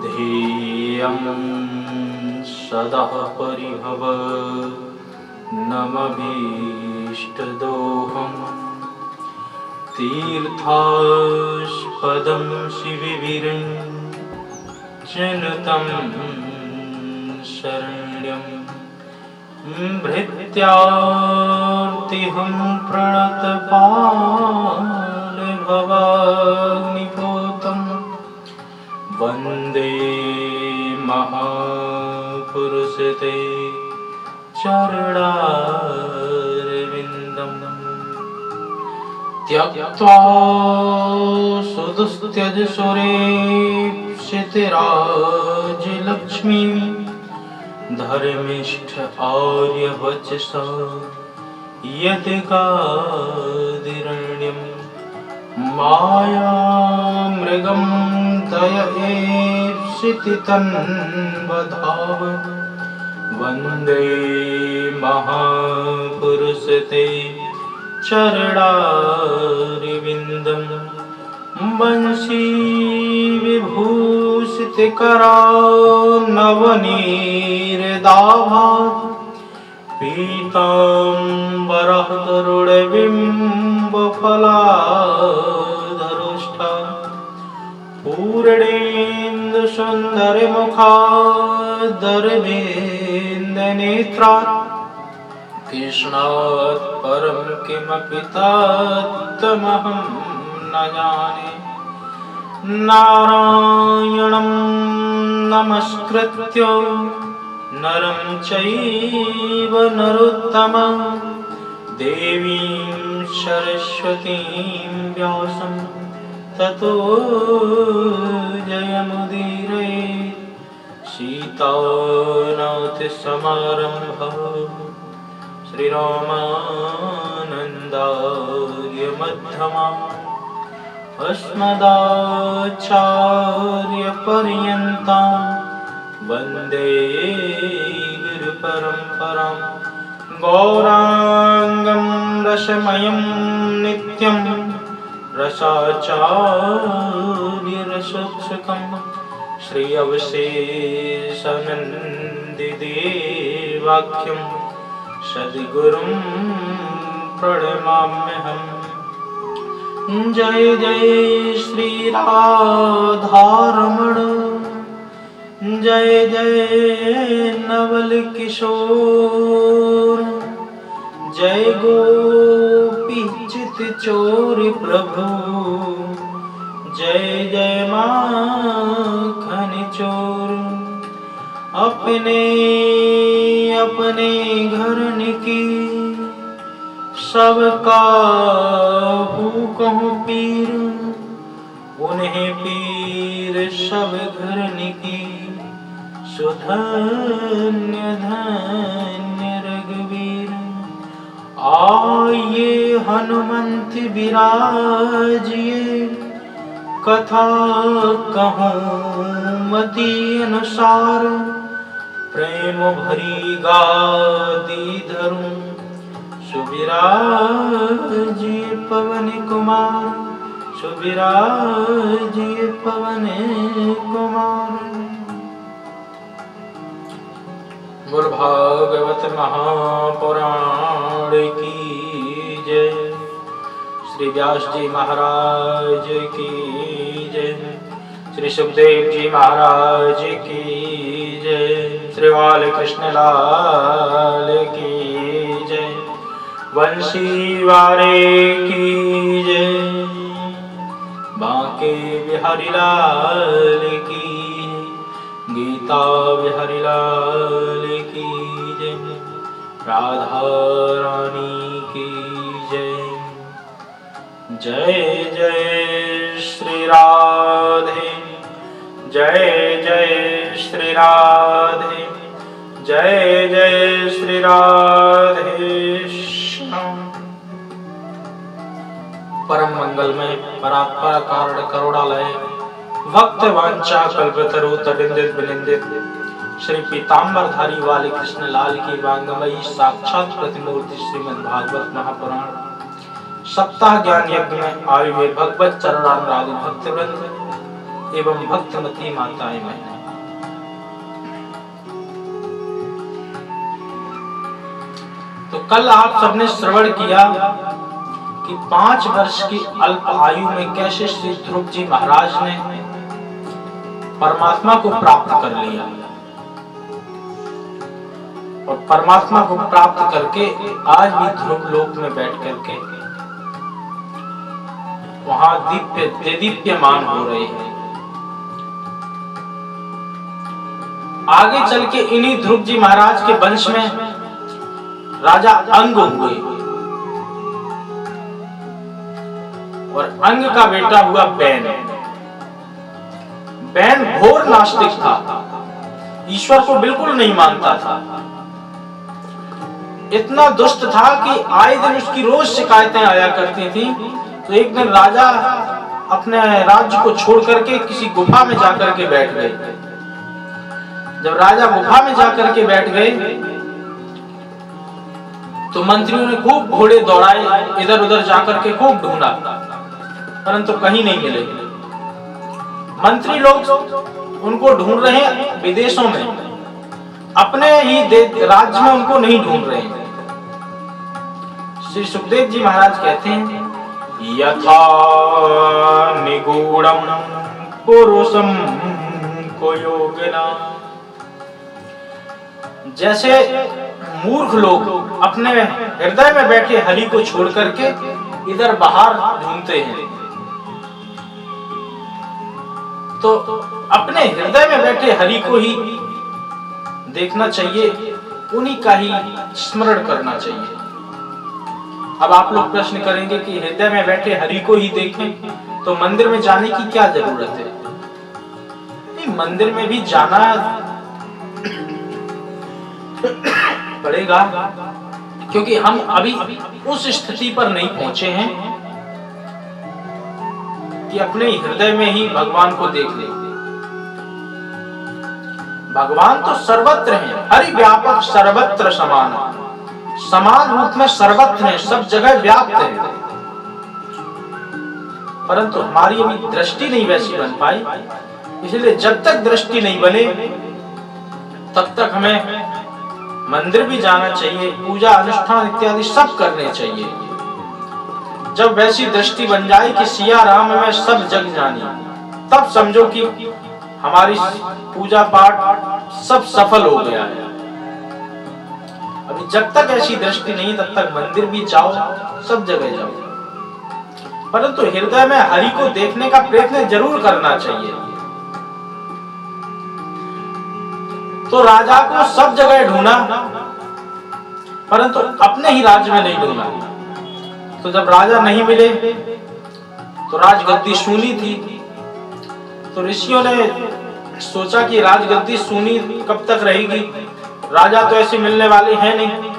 ध्येयं सदा परिभव नमभीष्टदोहम् तीर्थास्पदं शिविविरञ्जनुतं शरण्यं भृत्यार्तिहं प्रणतपालभवाग्निपूतं वन्दे महापुरुषते चरणारविन्दम् त्यक्त्वा सुदुस्त्यजसुरेप्सितराजलक्ष्मीं धर्मिष्ठ आर्यवचसा यतिकादिरण्यं मायामृगं दयैप्सितन्वधाव वन्दे महापुरुषते चरणारविन्दं वंशी विभूषितकरान्नवनीरदाभात् पीताम्बरः गरुडबिम्बफलाधरोष्ठा पूर्णेन्दुसुन्दरमुखादरविन्दनेत्रात् कृष्णात् परं किमपि तत्त्वमहं न जाने नारायणं नमस्कृत्य नरं चैव नरोत्तमं देवीं सरस्वतीं व्यासं ततो जयमुदीरयेत् सीतानाथसमारम्भः श्रीरामानन्दार्यमध्यमाम् अस्मदाचार्यपर्यन्तां वन्दे गुरुपरम्परां गौराङ्गं रसमयं नित्यं रसाचार्यरसोत्सुकं श्री अवशेषनन्दिदेवाख्यं सद्गुरुं प्रणमाम्यहम्। जय जय श्री राधारमण जय जय नवल किशोर जय गोपी चित चोर प्रभु जय जय माखन चोर अपने अपने घर की सबका कहूँ पीर उन्हें पीर सब घर की सुधन्य धन्य रघुवीर आइए हनुमंत विराजिए कथा कहूँ मति अनुसार प्रेम भरी गादी धरूं सुविराजिए पवन कुमार सुविराजिए पवन कुमार। बोल भागवत महापुराण की जय। श्री व्यास जी महाराज की जय। श्री सुखदेव जी महाराज की जय। श्री बाल कृष्ण लाल की जय। वंशी वारे की जय। बांके बिहारी लाल की गीता बिहारी लाल की जय। राधा रानी की जय। जय जय श्री राधे जय जय श्री राधे जय जय श्री राधे। परम मंगलमय परात्पर कारण करुणालय भक्त वांछा कल्पतरु तडिंदित बिनिंदित श्री पीताम्बरधारी वाले कृष्ण लाल की वांगमयी साक्षात प्रतिमूर्ति श्रीमद् भागवत महापुराण सप्ताह ज्ञान यज्ञ में आयु हुए भगवत चरणानुरागी भक्तवृंद एवं भक्तमती माताएं बहनें, तो कल आप सबने श्रवण किया कि 5 वर्ष की अल्प आयु में कैसे श्री ध्रुव जी महाराज ने परमात्मा को प्राप्त कर लिया और परमात्मा को प्राप्त करके आज भी ध्रुव लोक में बैठ करके वहां दीप्यमान हो रहे हैं। आगे चल के इन्हीं ध्रुव जी महाराज के वंश में राजा अंग हुए और अंग का बेटा हुआ बैन। बैन घोर नास्तिक था, ईश्वर को बिल्कुल नहीं मानता था, इतना दुष्ट था कि आए दिन उसकी रोज शिकायतें आया करती थी। तो एक दिन राजा अपने राज्य को छोड़ करके किसी गुफा में जाकर के बैठ गए। जब राजा गुफा में जाकर के बैठ गए तो मंत्रियों ने खूब घोड़े दौड़ाए, इधर उधर जाकर के खूब ढूंढा, परंतु कहीं नहीं मिले। मंत्री लोग उनको ढूंढ रहे हैं विदेशों में, अपने ही राज्य में उनको नहीं ढूंढ रहे हैं। श्री सुखदेव जी महाराज कहते हैं, यथा निगूढ़ं पुरुषं को योगिना, जैसे मूर्ख लोग अपने हृदय में बैठे हरि को छोड़ करके इधर बाहर ढूंढते हैं, तो अपने हृदय में बैठे हरि को ही देखना चाहिए, उन्हीं का ही स्मरण करना चाहिए। अब आप लोग प्रश्न करेंगे कि हृदय में बैठे हरि को ही देखें तो मंदिर में जाने की क्या जरूरत है? नहीं, मंदिर में भी जाना पड़ेगा, क्योंकि हम अभी उस स्थिति पर नहीं पहुंचे हैं कि अपने हृदय में ही भगवान को देख ले। भगवान तो सर्वत्र है, हरि व्यापक सर्वत्र समान, समान रूप में सर्वत्र है, सब जगह व्याप्त है, परंतु हमारी अभी दृष्टि नहीं वैसी बन पाई। इसलिए जब तक दृष्टि नहीं बने तब तक हमें मंदिर भी जाना चाहिए, पूजा अनुष्ठान इत्यादि सब करने चाहिए। जब वैसी दृष्टि बन जाए कि सिया राम में सब जग जानी, तब समझो कि हमारी पूजा पाठ सब सफल हो गया है। अभी जब तक ऐसी दृष्टि नहीं तब तक मंदिर भी जाओ, सब जगह जाओ, परंतु हृदय में हरि को देखने का प्रयत्न जरूर करना चाहिए। तो राजा को सब जगह ढूंढा, परंतु अपने ही राज्य में नहीं ढूंढा। तो जब राजा नहीं मिले तो राजगद्दी सूनी थी, तो ऋषियों ने सोचा कि राजगद्दी सूनी कब तक रहेगी, राजा तो ऐसे मिलने वाले हैं नहीं,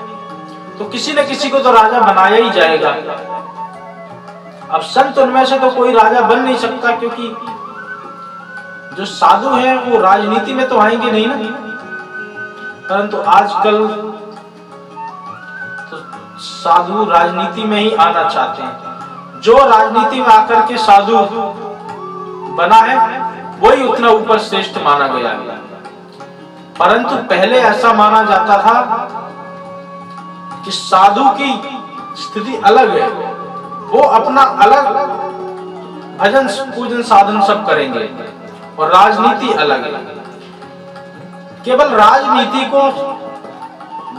तो किसी न किसी को तो राजा बनाया ही जाएगा। अब संत उनमें से तो कोई राजा बन नहीं सकता, क्योंकि जो साधु हैं वो राजनीति में तो आएंगे नहीं ना। परंतु आजकल तो साधु राजनीति में ही आना चाहते हैं। जो राजनीति में आकर के साधु बना है वही उतना ऊपर श्रेष्ठ माना गया है। परंतु पहले ऐसा माना जाता था कि साधु की स्थिति अलग है, वो अपना अलग भजन पूजन साधन सब करेंगे, और राजनीति अलग है। केवल राजनीति को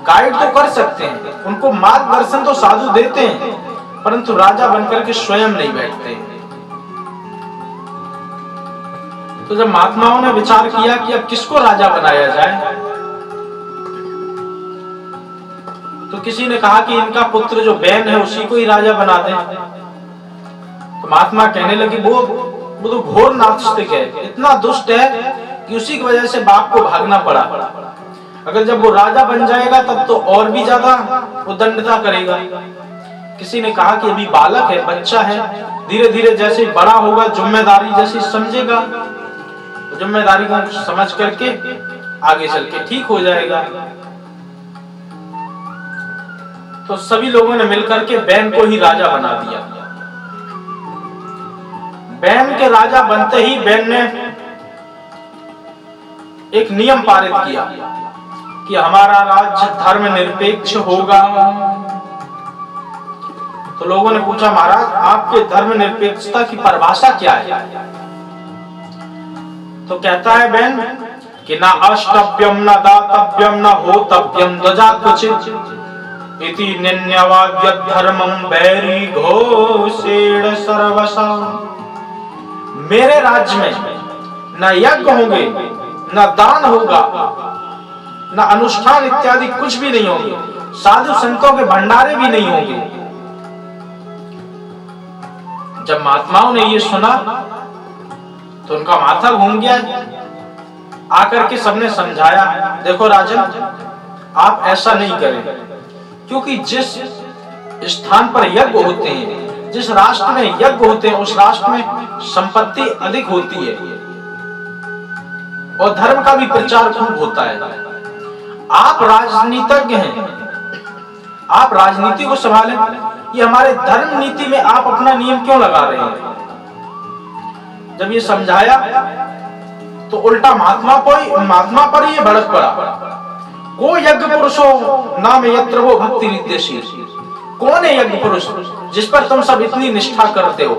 गाइड तो कर सकते हैं, उनको मार्गदर्शन तो साधु देते हैं, परंतु राजा बनकर के स्वयं नहीं बैठते। तो जब महात्माओं ने विचार किया कि अब किसको राजा बनाया जाए, तो किसी ने कहा कि इनका पुत्र जो बैन है उसी को ही राजा बना दें। तो महात्मा कहने लगे वो तो घोर नास्तिक है, इतना दुष्ट है कि उसी की वजह से बाप को भागना पड़ा। अगर जब वो राजा बन जाएगा तब तो और भी ज्यादा उद्दंडता करेगा। किसी ने कहा कि अभी बालक है, बच्चा है, धीरे धीरे जैसे बड़ा होगा जिम्मेदारी जैसी समझेगा, तो जिम्मेदारी को समझ करके आगे चल के ठीक हो जाएगा। तो सभी लोगों ने मिलकर के बैन को ही राजा बना दिया। बैन के राजा बनते ही बैन ने एक नियम पारित किया कि हमारा राज्य धर्मनिरपेक्ष होगा। तो लोगों ने पूछा, महाराज आपके धर्मनिरपेक्षता की परिभाषा क्या है? तो कहता है बैन कि ना अष्टव्यम न दातव्यम न होतव्यम ध्वजा क्वचित् इति निन्यवाद्य धर्मं बैरी घोषेण सर्वसा। मेरे राज्य में न यज्ञ होंगे, न दान होगा, न अनुष्ठान इत्यादि कुछ भी नहीं होंगे, साधु संतों के भंडारे भी नहीं होंगे। जब महात्माओं ने ये सुना तो उनका माथा घूम गया। आकर के सबने समझाया, देखो राजन आप ऐसा नहीं करें, क्योंकि जिस स्थान पर यज्ञ होते हैं, जिस राष्ट्र में यज्ञ होते हैं, उस राष्ट्र में संपत्ति अधिक होती है और धर्म का भी प्रचार खूब होता है। आप राजनीतिज्ञ हैं, आप राजनीति को संभालें, ये हमारे धर्म नीति में आप अपना नियम क्यों लगा रहे हैं? जब ये समझाया तो उल्टा महात्मा पर ये भड़क पड़ा। को यज्ञ पुरुषो नाम यत्र वो भक्ति निर्देशी। कौन है यज्ञ पुरुष जिस पर तुम सब इतनी निष्ठा करते हो?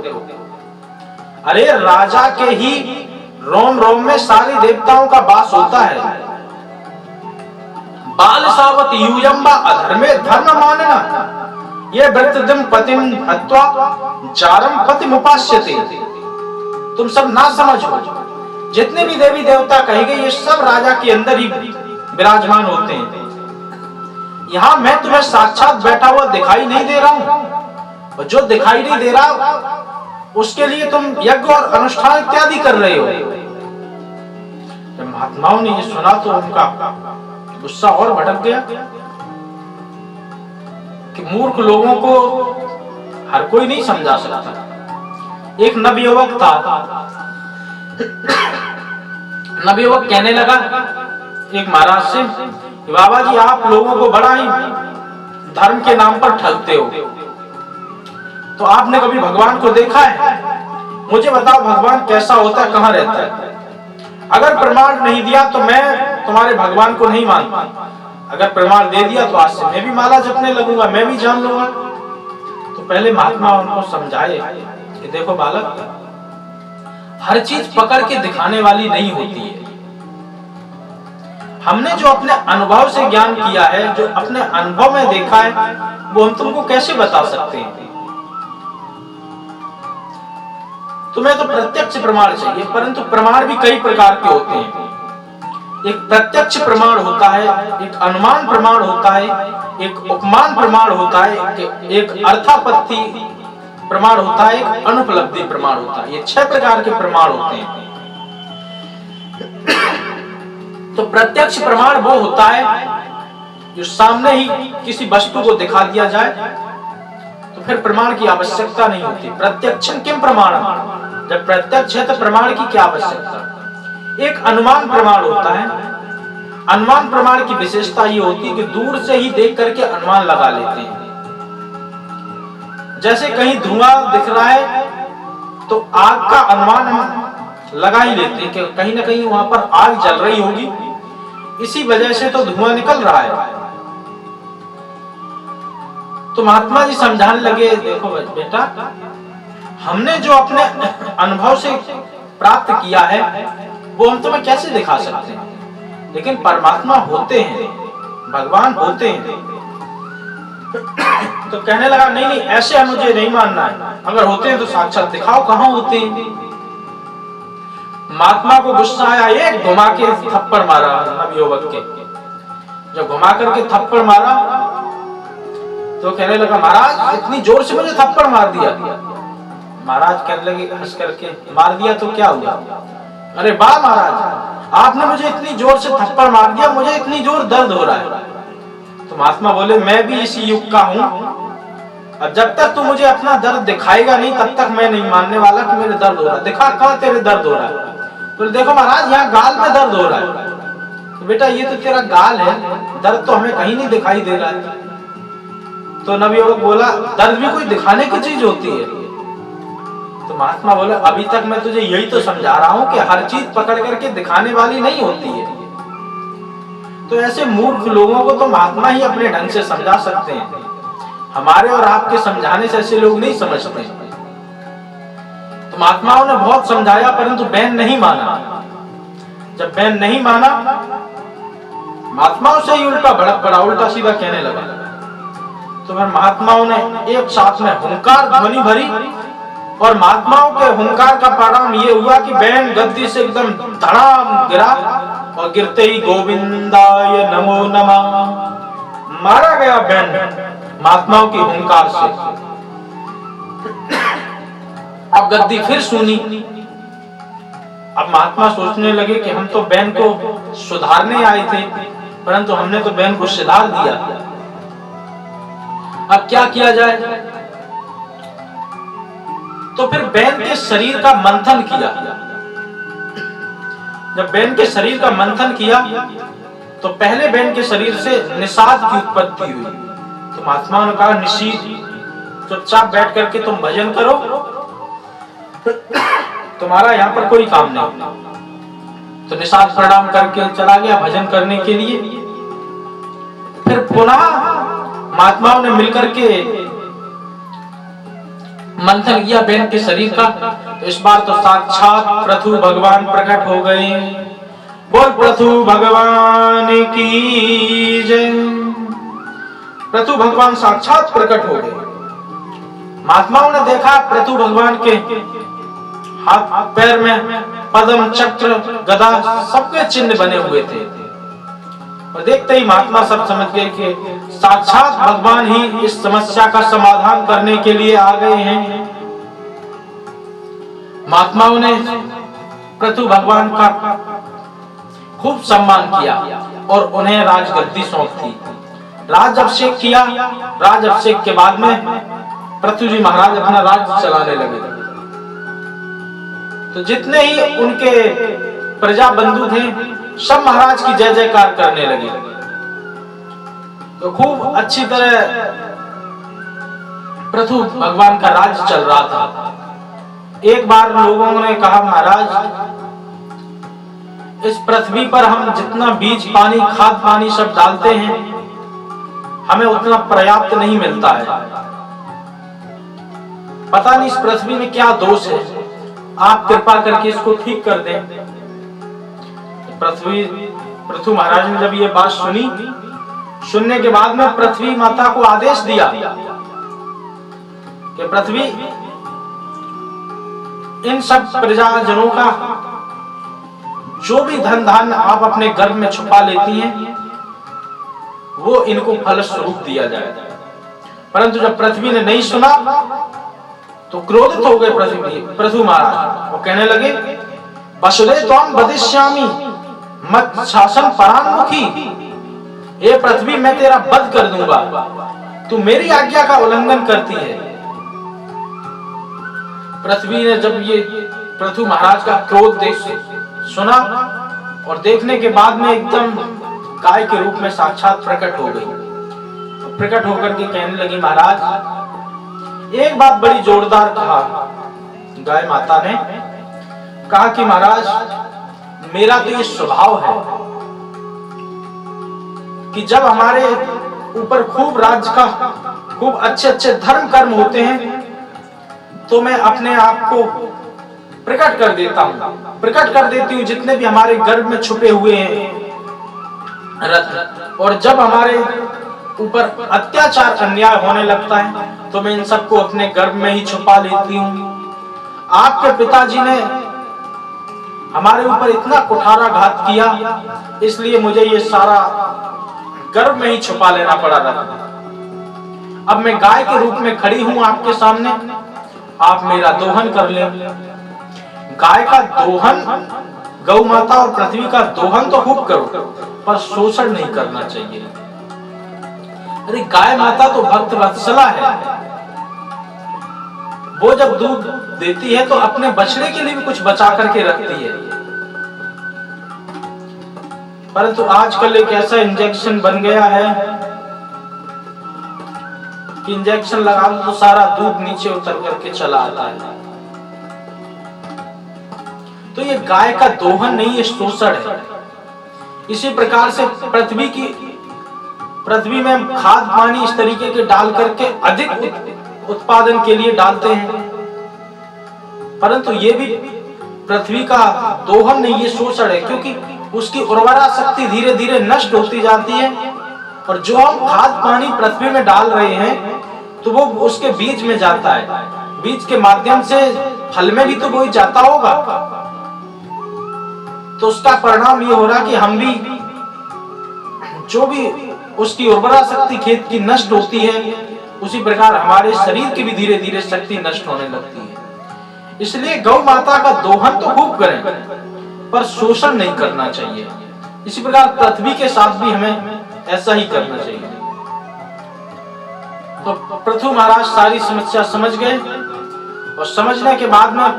अरे राजा के ही रोम रोम में सारे देवताओं का वास होता है। बाल सावत यूयम्बा अधर्मे धर्म मानना, ये वृत्तदिम पतिम हत्वा जारम पतिम उपास्यते। तुम सब ना समझो, जितने भी देवी देवता कहे गए ये सब राजा के अंदर ही विराजमान होते हैं। यहाँ मैं तुम्हें साक्षात बैठा हुआ दिखाई नहीं दे रहा हूँ, और जो दिखाई नहीं दे रहा उसके लिए तुम यज्ञ और अनुष्ठान इत्यादि कर रहे हो। जब महात्माओं ने ये सुना तो उनका गुस्सा और भड़क गया कि मूर्ख लोगों को हर कोई नहीं समझा सकता। एक नवयुवक था, नवयुवक कहने लगा एक महाराज से, बाबा जी आप लोगों को बड़ा ही धर्म के नाम पर ठगते हो, तो आपने कभी भगवान को देखा है? मुझे बताओ भगवान कैसा होता है, कहाँ रहता है? अगर प्रमाण नहीं दिया तो मैं तुम्हारे भगवान को नहीं मानता, अगर प्रमाण दे दिया तो आज से मैं भी माला जपने लगूंगा, मैं भी जान लूंगा। तो पहले महात्मा उनको समझाए कि देखो बालक, हर चीज पकड़ के दिखाने वाली नहीं होती है। हमने जो अपने अनुभव से ज्ञान किया है, जो अपने अनुभव में देखा है, वो हम तुमको कैसे बता सकते हैं? तुम्हें तो प्रत्यक्ष प्रमाण चाहिए, परंतु प्रमाण भी कई प्रकार के होते हैं। एक प्रत्यक्ष प्रमाण होता है, एक अनुमान प्रमाण होता है, एक उपमान प्रमाण होता है, एक अर्थापत्ति प्रमाण होता है, एक अनुपलब्धि प्रमाण होता है। ये 6 प्रकार के प्रमाण होते हैं। तो प्रत्यक्ष प्रमाण वो होता है जो सामने ही किसी वस्तु को दिखा दिया जाए तो फिर प्रमाण की आवश्यकता नहीं होती। प्रत्यक्षं किम प्रमाणम, जब प्रत्यक्ष है तो प्रमाण की क्या आवश्यकता। एक अनुमान प्रमाण होता है। अनुमान प्रमाण की विशेषता ये होती है कि दूर से ही देख करके अनुमान लगा लेते हैं। जैसे कहीं धुआं दिख रहा है तो आग का अनुमान हम लगा ही लेते हैं कि कहीं ना कहीं वहां पर आग जल रही होगी, इसी वजह से तो धुआं निकल रहा है। तो महात्मा जी समझाने लगे, देखो बेटा, हमने जो अपने अनुभव से प्राप्त किया है वो हम तुम्हें कैसे दिखा सकते हैं, लेकिन परमात्मा होते हैं, भगवान होते हैं। तो कहने लगा नहीं नहीं ऐसे मुझे नहीं मानना है, अगर होते हैं तो साक्षात दिखाओ कहाँ होते हैं। महात्मा को गुस्सा आया, एक घुमा के थप्पड़ मारा नवयुवक के। जब घुमा करके थप्पड़ मारा तो कहने लगा महाराज इतनी जोर से मुझे थप्पड़ मार दिया। महाराज कहने लगे हंस करके, मार दिया तो क्या हुआ? अरे वाह महाराज, आपने मुझे इतनी जोर से थप्पड़ मार दिया, मुझे इतनी जोर दर्द हो रहा है। तो महात्मा बोले मैं भी इसी युग का हूँ, और जब तक तू मुझे अपना दर्द दिखाएगा नहीं तब तक मैं नहीं मानने वाला कि मेरे दर्द हो रहा है। दिखा कहाँ तेरे दर्द हो रहा है? तो देखो महाराज यहाँ गाल में दर्द हो रहा है। तो बेटा ये तो तेरा गाल है, दर्द तो हमें कहीं नहीं दिखाई दे रहा है। तो नवयुवक बोला दर्द भी कोई दिखाने की चीज होती है? तो महात्मा बोले अभी तक मैं तुझे यही तो समझा रहा हूं कि हर चीज पकड़ करके दिखाने वाली नहीं होती है। तो ऐसे मूर्ख लोगों को तो महात्मा ही अपने ढंग से समझा सकते हैं, हमारे और आपके समझाने से ऐसे लोग नहीं समझते। तो महात्माओं ने बहुत समझाया परंतु बहन नहीं माना। जब बहन नहीं माना, महात्माओं से ही उल्टा भड़क पड़ा, उल्टा सीधा कहने लगा। तो फिर महात्माओं ने एक साथ में हुंकार ध्वनि भरी और महात्माओं के हुंकार का परिणाम ये हुआ कि बहन गद्दी से एकदम धड़ाम गिरा और गिरते ही गोविंदाय नमो नमः मारा गया बहन महात्माओं की हुंकार से। अब गद्दी फिर सुनी। अब महात्मा सोचने लगे कि हम तो बहन को सुधारने आए थे परंतु हमने तो बहन को सुधार दिया, अब क्या किया जाए। तो फिर बहन के शरीर का मंथन किया। जब बहन के शरीर का मंथन किया तो पहले बहन के शरीर से निषाद की उत्पत्ति हुई। तो महात्मा ने कहा निषीद चुपचाप बैठ करके तुम भजन करो, तुम्हारा यहाँ पर कोई काम नहीं। तो निषाद प्रणाम करके चला गया भजन करने के लिए। फिर पुनः महात्माओं ने मिलकर के मंथन किया बहन के शरीर का। तो इस बार तो साक्षात पृथु भगवान प्रकट हो गए। बोल पृथु भगवान की जय। पृथु भगवान साक्षात प्रकट हो गए। महात्माओं ने देखा पृथु भगवान के हाथ पैर में पद्म चक्र गदा सबके चिन्ह बने हुए थे और देखते ही महात्मा सब समझ गए कि साक्षात भगवान ही इस समस्या का समाधान करने के लिए आ गए हैं। महात्माओं ने पृथु भगवान का खूब सम्मान किया और उन्हें राजगद्दी सौंप दी। राज अभिषेक किया। राज अभिषेक के बाद में पृथु जी महाराज अपना राज चलाने लगे। तो जितने ही उनके प्रजा बंधु थे सब महाराज की जय जयकार करने लगे। तो खूब अच्छी तरह पृथु भगवान का राज चल रहा था। एक बार लोगों ने कहा महाराज इस पृथ्वी पर हम जितना बीज पानी खाद पानी सब डालते हैं हमें उतना पर्याप्त नहीं मिलता है, पता नहीं इस पृथ्वी में क्या दोष है, आप कृपा करके इसको ठीक कर दें। पृथु महाराज ने जब ये बात सुनी, सुनने के बाद में पृथ्वी माता को आदेश दिया कि पृथ्वी इन सब प्रजाजनों का जो भी धन धान्य आप अपने गर्भ में छुपा लेती हैं वो इनको फल स्वरूप दिया जाए। परंतु जब पृथ्वी ने नहीं सुना तो क्रोधित हो गए पृथु महाराज। वो कहने लगे वसुदेव त्वं वदिष्यामि मत शासन परान्मुखी। हे पृथ्वी मैं तेरा वध कर दूंगा, तू मेरी आज्ञा का उल्लंघन करती है। पृथ्वी ने जब ये पृथु महाराज का क्रोध देख सुना और देखने के बाद में एकदम गाय के रूप में साक्षात प्रकट हो गई। प्रकट होकर के कहने लगी महाराज एक बात बड़ी जोरदार कहा। गाय माता ने कहा कि महाराज मेरा तो ये स्वभाव है कि जब हमारे ऊपर खूब राज्य का खूब अच्छे अच्छे धर्म कर्म होते हैं तो मैं अपने आप को प्रकट कर देता हूं, प्रकट कर देती हूं जितने भी हमारे गर्भ में छुपे हुए हैं रत्न। और जब हमारे ऊपर अत्याचार अन्याय होने लगता है तो मैं इन सबको अपने गर्भ में ही छुपा लेती हूं। आपके पिताजी ने हमारे ऊपर इतना कुठाराघात किया इसलिए मुझे ये सारा गर्भ में ही छुपा लेना पड़ा रत्न। अब मैं गाय के रूप में खड़ी हूं आपके सामने, आप मेरा दोहन कर लें। गाय का दोहन, गौ माता और पृथ्वी का दोहन तो खूब करो पर शोषण नहीं करना चाहिए। अरे गाय माता तो भक्त वत्सला है, वो जब दूध देती है तो अपने बछड़े के लिए भी कुछ बचा करके रखती है। परंतु आजकल एक ऐसा इंजेक्शन बन गया है कि इंजेक्शन लगा दो तो सारा दूध नीचे उतर करके चला आता है। तो ये गाय का दोहन नहीं, ये शोषण है। इसी प्रकार से पृथ्वी में खाद पानी इस तरीके के डाल करके अधिक उत्पादन के लिए डालते हैं, परंतु ये भी पृथ्वी का दोहन नहीं, ये शोषण है, क्योंकि उसकी उर्वरा शक्ति धीरे धीरे नष्ट होती जाती है। और जो हम खाद पानी पृथ्वी में डाल रहे हैं तो वो उसके बीज में जाता है, बीज के माध्यम से फल में भी तो वही जाता होगा। तो उसका परिणाम ये हो रहा कि हम भी जो भी उसकी उर्वरा शक्ति खेत की नष्ट होती है, उसी प्रकार हमारे शरीर की भी धीरे धीरे शक्ति नष्ट होने लगती है। इसलिए गौ माता का दोहन तो खूब करें, पर शोषण नहीं करना चाहिए। इसी प्रकार पृथ्वी के साथ भी हमें ऐसा ही करना चाहिए। तो पृथु महाराज सारी समस्या समझ गए, और समझने के बाद में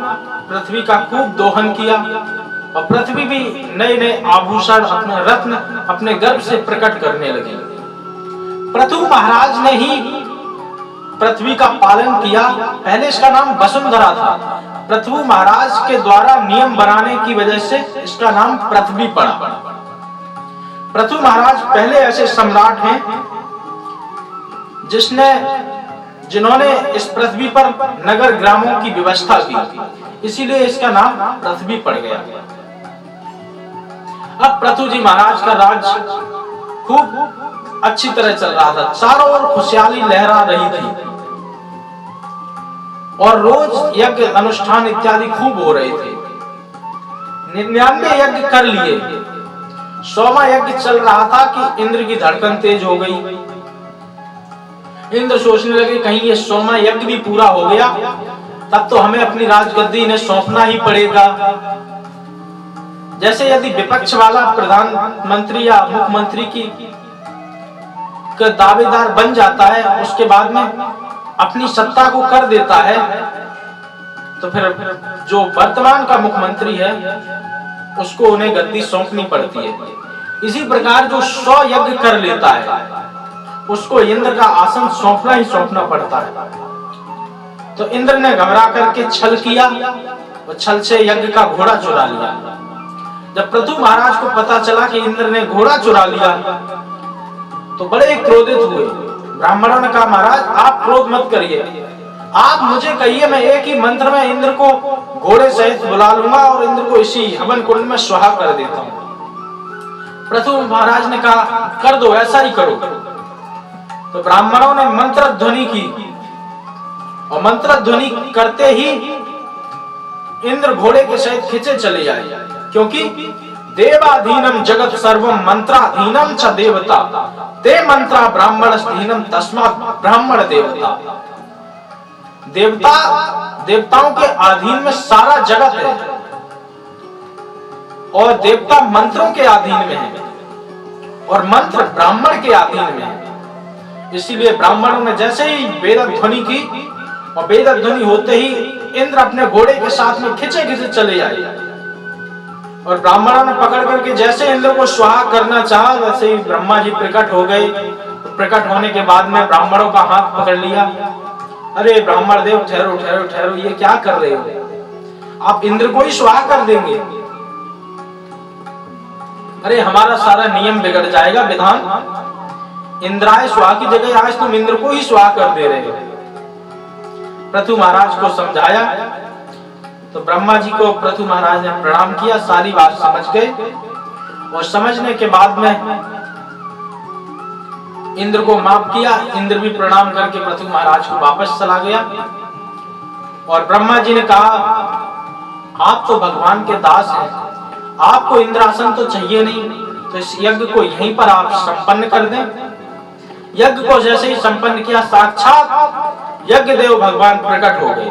पृथ्वी का खूब दोहन किया, और पृथ्वी भी नए नए आभूषण, अपने रत्न अपने गर्भ से प्रकट करने लगे। पृथु महाराज ने ही पृथ्वी का पालन किया। पहले इसका नाम वसुंधरा था, पृथु महाराज के द्वारा नियम बनाने की वजह से इसका नाम पृथ्वी पड़ा। पृथु महाराज पहले ऐसे सम्राट हैं जिन्होंने इस पृथ्वी पर नगर ग्रामों की व्यवस्था की, इसीलिए इसका नाम पृथ्वी पड़ गया। अब पृथु जी महाराज का राज खूब अच्छी तरह चल रहा था, चारों ओर खुशहाली लहरा रही थी, और रोज यज्ञ अनुष्ठान इत्यादि खूब हो रहे थे। 99 यज्ञ कर लिए, 100वां यज्ञ चल रहा था कि इंद्र की धड़कन तेज हो गई। इंद्र सोचने लगे कहीं ये 100वां यज्ञ भी पूरा हो गया, तब तो हमें अपनी राजगद्दी इन्हें सौंपना ही पड़ेगा। जैसे यदि विपक्ष वाला प्रधानमंत्री या मुख्यमंत्री की दावेदार बन जाता है, उसके बाद में अपनी सत्ता को कर देता है, तो फिर जो वर्तमान का मुख्यमंत्री है उसको उन्हें गद्दी सौंपनी पड़ती है। इसी प्रकार जो 100 यज्ञ कर लेता है उसको इंद्र का आसन सौंपना ही सौंपना पड़ता है। तो इंद्र ने घबरा करके छल किया, और छल से यज्ञ का घोड़ा चुरा लिया। जब पृथु महाराज को पता चला कि इंद्र ने घोड़ा चुरा लिया, तो बड़े क्रोधित हुए। ब्राह्मणों ने कहा, महाराज आप क्रोध मत करिए, आप मुझे कहिए, मैं एक ही मंत्र में इंद्र को घोड़े सहित बुला लूंगा और इंद्र को इसी हवन कुंड में स्वाहा कर देता हूं। पृथु महाराज ने कहा, कर दो, ऐसा ही करो। तो ब्राह्मणों ने मंत्र ध्वनि की, और मंत्र ध्वनि करते ही इंद्र घोड़े के सहित खींचे चले आए, क्योंकि देवाधीनम जगत सर्वम मंत्राधीनम च देवता ते मंत्रा ब्राह्मणस्थीनम तस्मात् ब्राह्मण देवता। देवताओं के अधीन में सारा जगत है, और देवता मंत्रों के अधीन में है, और मंत्र ब्राह्मण के अधीन में है। इसीलिए ब्राह्मणों ने जैसे ही वेद ध्वनि की, और वेद ध्वनि होते ही इंद्र अपने घोड़े के साथ में खिंचे खिंचे चले आए, और ब्राह्मणों ने पकड़ करके जैसे इंद्र को स्वाहा करना चाहा, वैसे ही ब्रह्मा जी प्रकट हो गए। प्रकट होने के बाद में ब्राह्मणों का हाथ पकड़ लिया। अरे ब्राह्मण देव, ठहरो ठहरो ठहरो, ये क्या कर रहे हो? आप इंद्र को ही स्वाहा कर देंगे? अरे हमारा सारा नियम बिगड़ जाएगा, विधान। इंद्राय स्वाहा की जगह आज तुम इंद्र को ही स्वाहा कर दे रहे हो। पृथु महाराज को समझाया, तो ब्रह्मा जी को पृथु महाराज ने प्रणाम किया, सारी बात समझ गए, और समझने के बाद में इंद्र को माफ किया। इंद्र भी प्रणाम करके पृथु महाराज को वापस चला गया। और ब्रह्मा जी ने कहा, आप तो भगवान के दास हैं, आपको इंद्रासन तो चाहिए नहीं, तो इस यज्ञ को यहीं पर आप संपन्न कर दें। यज्ञ को जैसे ही संपन्न किया, साक्षात यज्ञ देव भगवान प्रकट हो गए,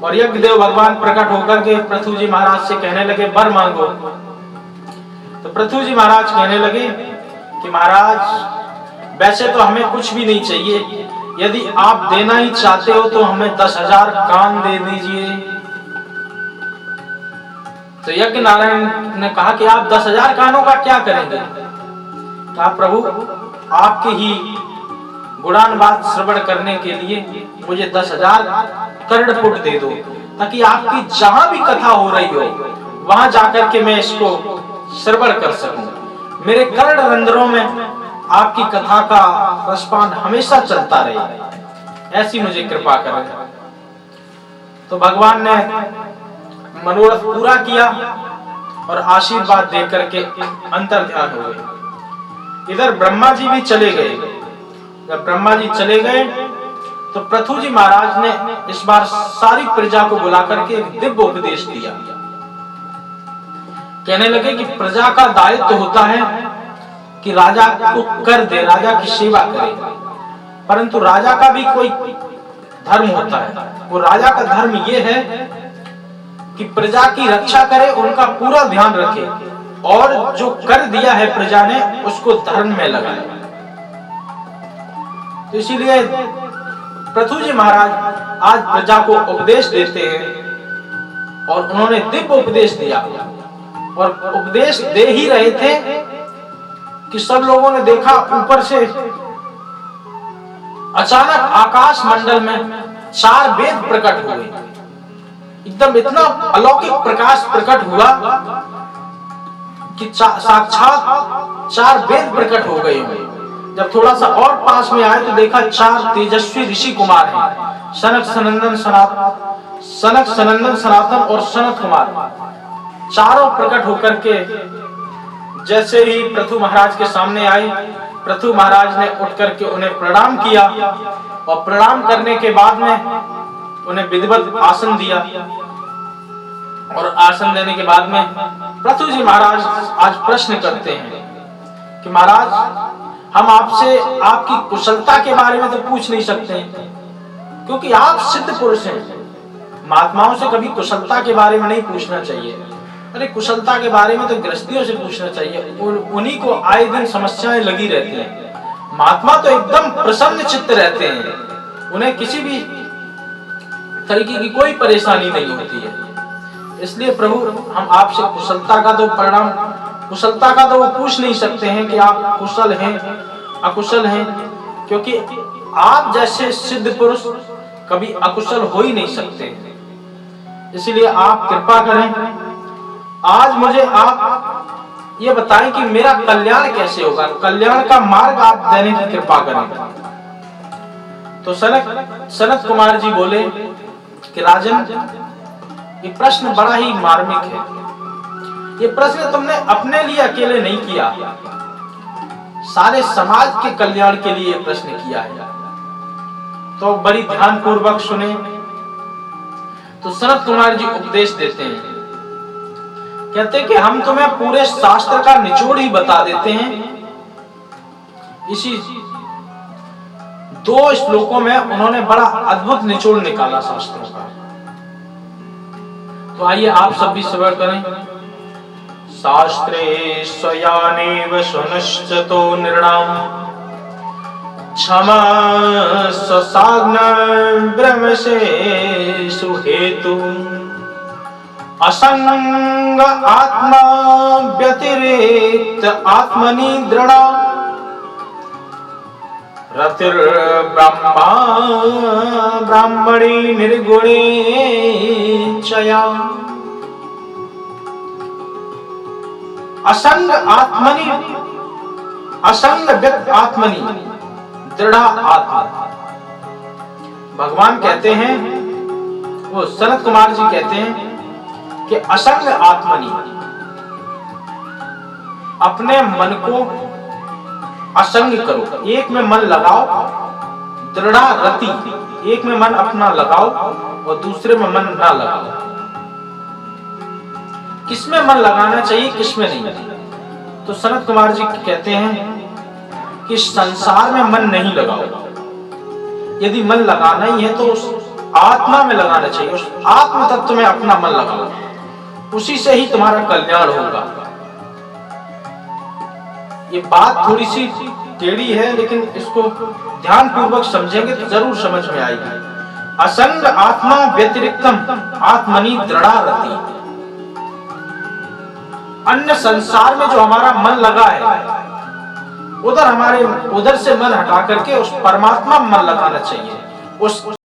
और यज्ञ देव भगवान प्रकट होकर के पृथु जी महाराज से कहने लगे, वर मांगो। तो पृथु जी महाराज कहने लगे कि महाराज वैसे तो हमें कुछ भी नहीं चाहिए, यदि आप देना ही चाहते हो तो हमें 10,000 कान दे दीजिए। तो यज्ञ नारायण ने कहा कि आप 10,000 कानों का क्या करेंगे? कहा, प्रभु आपके ही गुणानुवाद श्रवण करने के लिए मुझे 10,000 करोड़ फुट दे दो, ताकि आपकी जहां भी कथा हो रही हो वहां जाकर के मैं इसको श्रवण कर सकूं, मेरे कर्ण रंध्रों में आपकी कथा का रसपान हमेशा चलता रहे, ऐसी मुझे कृपा करें। तो भगवान ने मनोरथ पूरा किया और आशीर्वाद देकर के अंतर ध्यान हो गए। इधर ब्रह्मा जी भी चले गए। जब ब्रह्मा जी चले गए तो पृथु जी महाराज ने इस बार सारी प्रजा को बुलाकर के एक दिव्य उपदेश दिया। कहने लगे कि प्रजा का दायित्व होता है कि राजा को कर दे, राजा की सेवा करे, परंतु राजा का भी कोई धर्म होता है। वो राजा का धर्म ये है कि प्रजा की रक्षा करे, उनका पूरा ध्यान रखे और जो कर दिया है प्रजा ने उसको धर्म में लगाए। तो इसीलिए पृथु जी महाराज आज प्रजा को उपदेश देते हैं और उन्होंने दिव्य उपदेश दिया और उपदेश दे ही रहे थे कि सब लोगों ने देखा ऊपर से अचानक आकाश मंडल में 4 वेद प्रकट हुए। एकदम इतना अलौकिक प्रकाश प्रकट हुआ कि साक्षात 4 वेद प्रकट हो गए। जब थोड़ा सा और पास में आए तो देखा 4 तेजस्वी ऋषि कुमार हैं, सनक सनंदन सनातन और सनत कुमार। चारों प्रकट होकर के जैसे ही पृथु महाराज के सामने आए, पृथु महाराज ने उठ करके उन्हें प्रणाम किया और प्रणाम करने के बाद में उन्हें विधिवत आसन दिया और आसन देने के बाद में पृथु जी महाराज आज प्रश्न करते हैं कि महाराज हम आपसे आपकी कुशलता के बारे में तो पूछ नहीं सकते क्योंकि आप सिद्ध पुरुष हैं। महात्माओं से कभी कुशलता के बारे में नहीं पूछना चाहिए। अरे कुशलता के बारे में तो गृहस्थियों से पूछना चाहिए, उन्हीं को आए दिन समस्याएं लगी रहती हैं। महात्मा तो एकदम प्रसन्न चित्त रहते हैं, उन्हें किसी भी तरीके की कोई परेशानी नहीं होती है। इसलिए प्रभु हम आपसे कुशलता का तो वो पूछ नहीं सकते हैं कि आप कुशल हैं अकुशल हैं, क्योंकि आप जैसे सिद्ध पुरुष कभी अकुशल हो ही नहीं सकते। इसलिए आप कृपा करें, आज मुझे आप ये बताएं कि मेरा कल्याण कैसे होगा, कल्याण का मार्ग आप देने की कृपा करें। तो सनत कुमार जी बोले कि राजन, ये प्रश्न बड़ा ही मार्मिक है। ये प्रश्न तुमने अपने लिए अकेले नहीं किया, सारे समाज के कल्याण के लिए ये प्रश्न किया है। तो बड़ी ध्यान पूर्वक सुने। तो सनत कुमार जी उपदेश देते हैं, कहते हैं कि हम तुम्हें पूरे शास्त्र का निचोड़ ही बता देते हैं। इसी 2 श्लोकों में उन्होंने बड़ा अद्भुत निचोड़ निकाला शास्त्रों का। तो आइए आप सब भी श्रवण करें। शास्त्रे स्वयानेव सुनिश्चितो निर्णाम क्षमा स्वसाग्न ब्रह्मसे सुहेतु असंग आत्मा व्यतिरेक्त आत्मनि दृढ़ रतिर ब्राह्मणी निर्गुणे चया असंग व्यक्त आत्मनि दृढ़ आत्मा। भगवान कहते हैं, वो सनत कुमार जी कहते हैं कि असंग आत्मनि, अपने मन को असंग करो, एक में मन लगाओ। दृढ़ रति, एक में मन अपना लगाओ और दूसरे में मन ना लगाओ। किसमें मन लगाना चाहिए, किसमें नहीं। तो सनत कुमार जी कहते हैं कि संसार में मन नहीं लगाओ, यदि मन लगाना ही है तो उस आत्मा में लगाना चाहिए, उस आत्म तत्व में अपना मन लगाओ, उसी से ही तुम्हारा कल्याण होगा। ये बात थोड़ी सी टेढ़ी है, लेकिन इसको ध्यान पूर्वक समझेंगे तो जरूर समझ में आएगी। असंग आत्मा व्यतिरिक्तम आत्मनि दृढ़ा रति। अन्य संसार में जो हमारा मन लगा है, उधर से मन हटा करके उस परमात्मा में मन लगाना चाहिए। उस